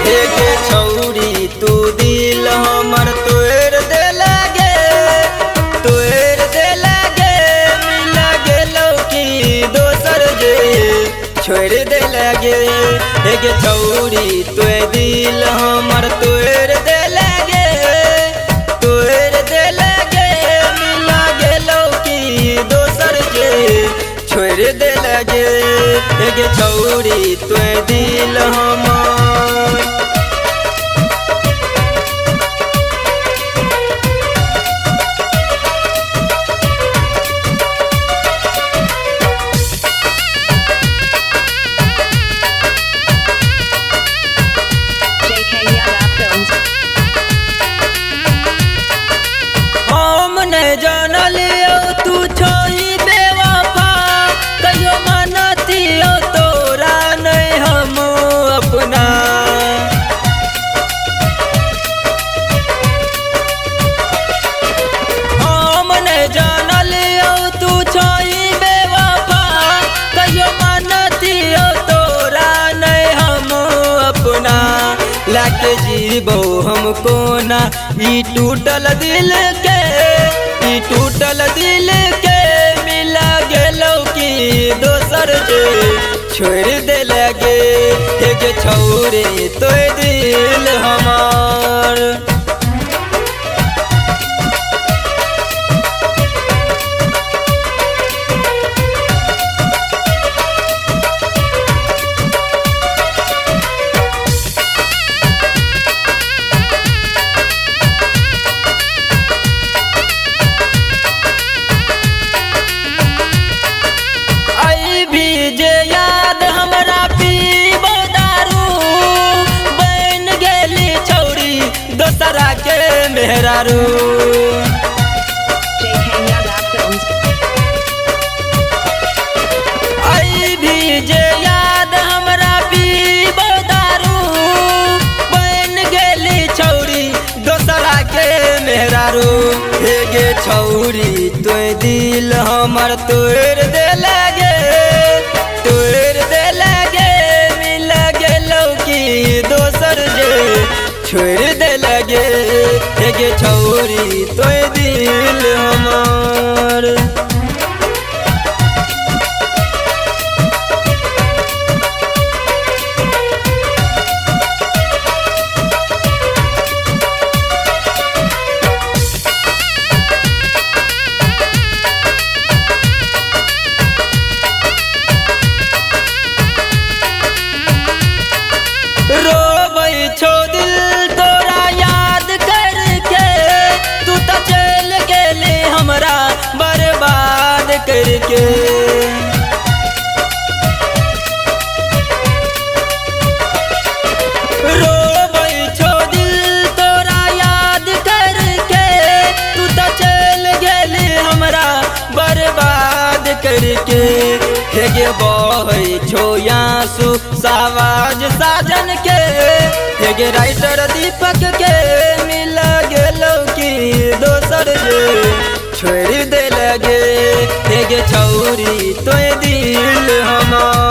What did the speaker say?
गे छौरी तू दिल हमर तोड़ दे लागे मिल गेलौ की दोसर जे छोड़ दे लागे। गे छौरी तू दिल हमर तोड़ दे लागे मिल गेलौ की दोसर जे छोड़ दे लागे। गे छौरी तू दिल हमर जानलियो तू छोई बेवफा कहियो मानतियो तोरा नहीं हम अपना। हम नहीं जानलियो तू छोई बेवफा कहियो मानतियो तोरा नहीं हम अपना। लाके जीवो हमको ना ई टूटल दिल के मिला गेलौ की दोसर जे छोड़ दे लगे। गे छौरी तो दिल हमार दोसरा के मेहरारू। आई भी जे याद हमरा पीबो दारू बन गेली छौरी दोसरा के मेहरारू। गे छौरी तो दिल हमर तोड़ दे लागे मिल गेलौ की दोसर जे छोड़ दे लगे। गे छौरी तो दिल हमार रोबै छौ दिल तोरा याद करके तू तो चल गेले हमरा बर्बाद करके। रोबै छौ दिल तोरा याद करके तू तो चल गेले हमरा बर्बाद करके। गे बहै छौ आंसू सावाज साजन के। गे राइटर दीपक के मिल गेलौ की दोसर जे छोड़ दे लगे। गे छौरी तो दिल हमार